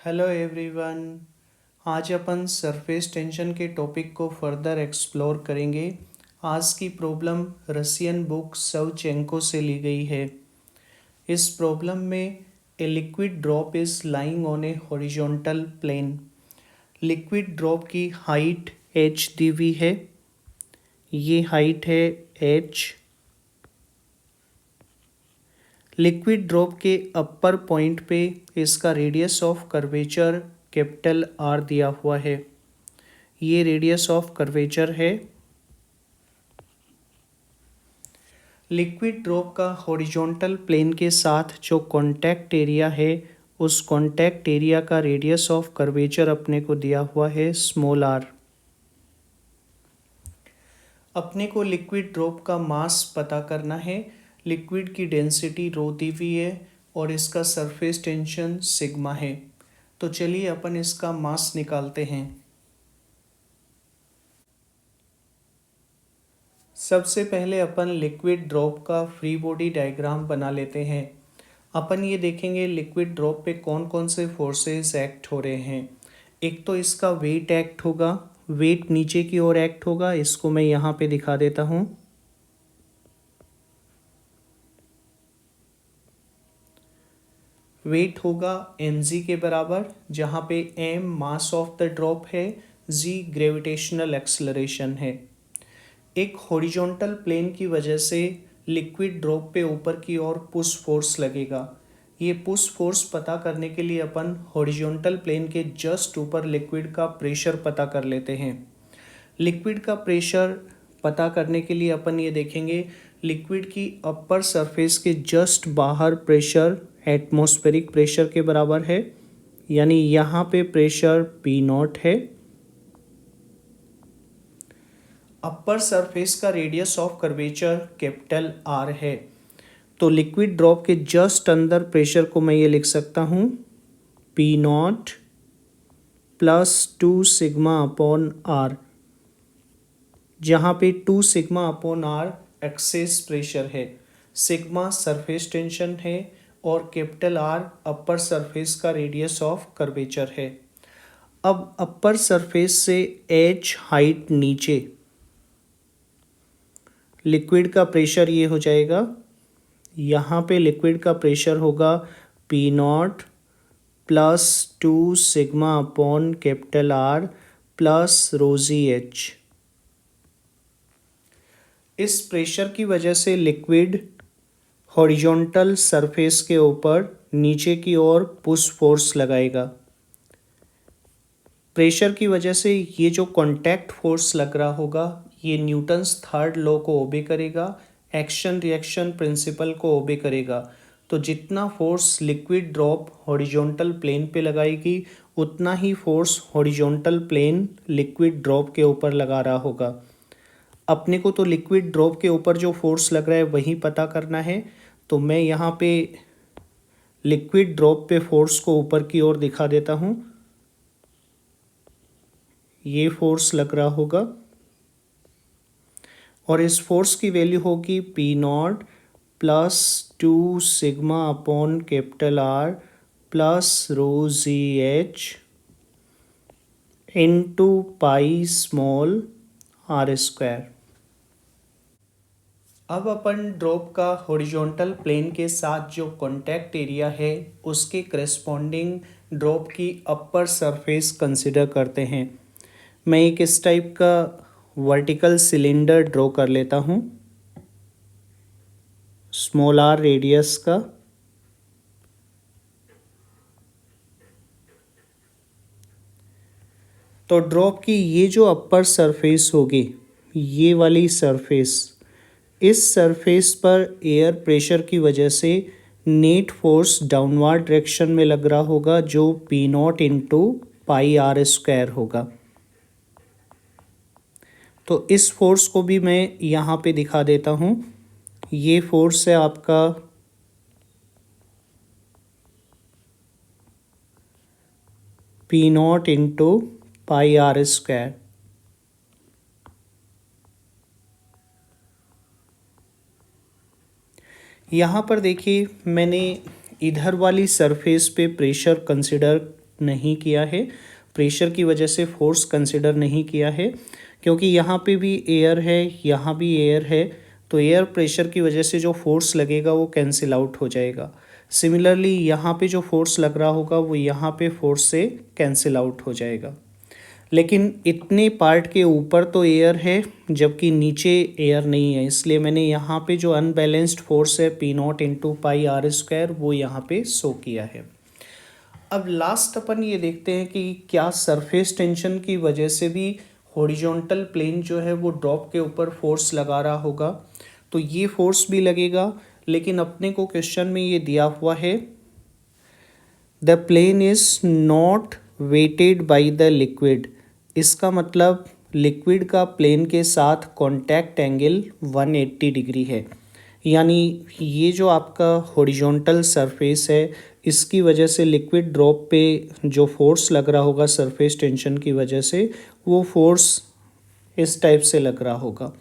Hello everyone. आज अपन surface tension के topic को फर्दर एक्सप्लोर करेंगे। आज की प्रॉब्लम रशियन बुक सवचेंको से ली गई है। इस प्रॉब्लम में a liquid drop is lying on a horizontal plane. Liquid drop की हाइट h दी हुई है। ये हाइट है h। लिक्विड ड्रॉप के अपर पॉइंट पे इसका radius of curvature capital R दिया हुआ है। ये रेडियस ऑफ कर्वेचर है। लिक्विड ड्रॉप का हॉरिजॉन्टल प्लेन के साथ जो कॉन्टैक्ट एरिया है, उस कॉन्टैक्ट एरिया का रेडियस ऑफ कर्वेचर अपने को दिया हुआ है स्मॉल r। अपने को लिक्विड ड्रॉप का मास पता करना है। लिक्विड की डेंसिटी रो दी हुई है और इसका सरफेस टेंशन सिग्मा है। तो चलिए अपन इसका मास निकालते हैं। सबसे पहले अपन लिक्विड ड्रॉप का फ्री बॉडी डायग्राम बना लेते हैं। अपन ये देखेंगे लिक्विड ड्रॉप पे कौन कौन से फोर्सेस एक्ट हो रहे हैं। एक तो इसका वेट एक्ट होगा, वेट नीचे की ओर एक्ट होगा। इसको मैं यहाँ पे दिखा देता हूँ। वेट होगा mg के बराबर, जहाँ पे m mass of the drop है, g ग्रेविटेशनल एक्सेलरेशन है। एक हॉरिजॉन्टल प्लेन की वजह से लिक्विड ड्रॉप पे ऊपर की ओर पुश फोर्स लगेगा। ये पुश फोर्स पता करने के लिए अपन हॉरिजॉन्टल प्लेन के जस्ट ऊपर लिक्विड का प्रेशर पता कर लेते हैं। लिक्विड का प्रेशर पता करने के लिए अपन ये देखेंगे लिक्विड की अपर सरफेस के जस्ट बाहर प्रेशर एटमॉस्फेरिक प्रेशर के बराबर है, यानी यहाँ पे प्रेशर P0 है। अपर सरफेस का radius of curvature capital R है। तो लिक्विड ड्रॉप के जस्ट अंदर प्रेशर को मैं ये लिख सकता हूँ P0 + 2 सिग्मा अपॉन R, जहाँ पे 2 sigma upon R excess pressure है, सिग्मा सरफेस टेंशन है और कैपिटल R अपर सरफेस का रेडियस ऑफ कर्वेचर है। अब अपर सरफेस से h हाइट नीचे, लिक्विड का प्रेशर ये हो जाएगा, यहाँ पे लिक्विड का प्रेशर होगा P0 + 2 sigma upon capital R plus ρgh। इस प्रेशर की वजह से लिक्विड हॉरिजॉन्टल सरफेस के ऊपर नीचे की ओर पुश फोर्स लगाएगा। प्रेशर की वजह से ये जो कॉन्टैक्ट फोर्स लग रहा होगा, ये न्यूटन्स थर्ड लॉ को ओबे करेगा, एक्शन रिएक्शन प्रिंसिपल को ओबे करेगा। तो जितना force liquid drop horizontal plane पे लगाएगी, उतना ही force horizontal plane liquid drop के ऊपर लगा रहा होगा। अपने को तो लिक्विड ड्रॉप के ऊपर जो फोर्स लग रहा है वही पता करना है। तो मैं यहाँ पे लिक्विड ड्रॉप पे फोर्स को ऊपर की ओर दिखा देता हूँ। ये फोर्स लग रहा होगा और इस फोर्स की वैल्यू होगी P0 + 2 sigma upon capital R plus ρgh into pi small r²। अब अपन ड्रॉप का हॉरिजॉन्टल प्लेन के साथ जो कॉन्टैक्ट एरिया है, उसके करस्पॉन्डिंग ड्रॉप की अपर सरफेस कंसिडर करते हैं। मैं एक इस टाइप का वर्टिकल सिलेंडर ड्रॉ कर लेता हूँ स्मॉल r रेडियस का। तो ड्रॉप की ये जो अपर सरफेस होगी, ये वाली सरफेस, इस सरफेस पर एयर प्रेशर की वजह से नेट फोर्स डाउनवर्ड डायरेक्शन में लग रहा होगा, जो P0 इंटू पाई r² होगा। तो इस फोर्स को भी मैं यहाँ पे दिखा देता हूँ। ये फोर्स है आपका P0 इंटू पाई r²। यहाँ पर देखिए, मैंने इधर वाली सरफेस पे प्रेशर कंसिडर नहीं किया है, प्रेशर की वजह से फोर्स कंसिडर नहीं किया है, क्योंकि यहाँ पे भी एयर है, यहाँ भी एयर है, तो एयर प्रेशर की वजह से जो फोर्स लगेगा वो कैंसिल आउट हो जाएगा। सिमिलरली यहाँ पे जो फोर्स लग रहा होगा वो यहाँ पे फोर्स से कैंसिल आउट हो जाएगा। लेकिन इतने पार्ट के ऊपर तो एयर है जबकि नीचे एयर नहीं है, इसलिए मैंने यहाँ पे जो अनबैलेंस्ड फोर्स है P0 into pi r square वो यहाँ पे शो किया है। अब लास्ट अपन ये देखते हैं कि क्या सरफेस टेंशन की वजह से भी हॉरिजॉन्टल प्लेन जो है वो ड्रॉप के ऊपर फोर्स लगा रहा होगा। तो ये फोर्स भी लगेगा, लेकिन अपने को क्वेश्चन में ये दिया हुआ है the plane is not wetted by the liquid. इसका मतलब लिक्विड का प्लेन के साथ कॉन्टैक्ट एंगल 180 डिग्री है, यानी ये जो आपका हॉरिजॉन्टल सरफेस है इसकी वजह से लिक्विड ड्रॉप पे जो फोर्स लग रहा होगा सरफेस टेंशन की वजह से, वो फोर्स इस टाइप से लग रहा होगा,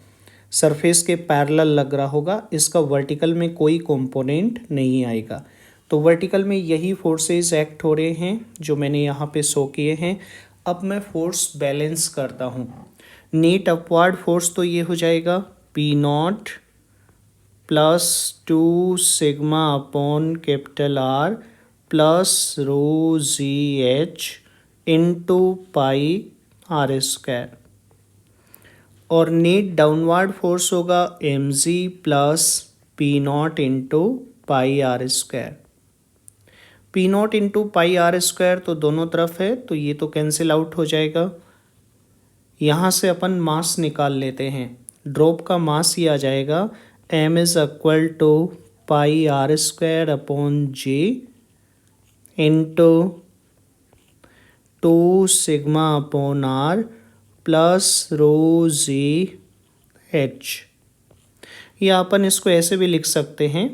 सरफेस के पैरेलल लग रहा होगा, इसका वर्टिकल में कोई कंपोनेंट नहीं आएगा। तो वर्टिकल में यही फोर्सेस एक्ट हो रहे हैं जो मैंने यहाँ पे शो किए हैं। अब मैं फोर्स बैलेंस करता हूँ। नेट अपवर्ड फोर्स तो ये हो जाएगा P0 plus 2 sigma upon capital R plus rho g h into pi r square, और नेट डाउनवर्ड फोर्स होगा mg plus P0 into pi r square. P0 into pi r square तो दोनों तरफ है, तो ये तो कैंसिल आउट हो जाएगा। यहाँ से अपन मास निकाल लेते हैं। ड्रॉप का मास ही आ जाएगा m is equal to pi r square upon j into 2 sigma upon r plus rho g h, या अपन इसको ऐसे भी लिख सकते हैं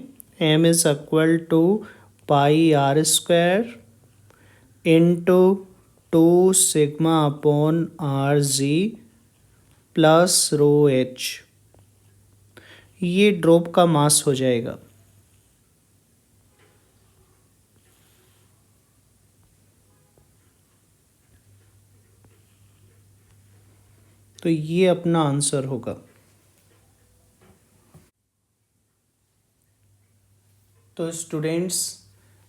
m is equal to pi r square into 2 sigma upon r g plus rho h. ये drop का मास हो जाएगा। तो ये अपना आंसर होगा। तो स्टूडेंट्स,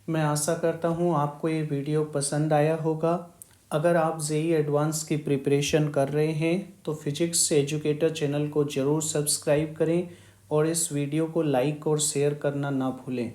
मैं आशा करता हूँ आपको ये वीडियो पसंद आया होगा। अगर आप जेईई एडवांस की प्रिपरेशन कर रहे हैं तो फिजिक्स एजुकेटर चैनल को ज़रूर सब्सक्राइब करें और इस वीडियो को लाइक और शेयर करना ना भूलें।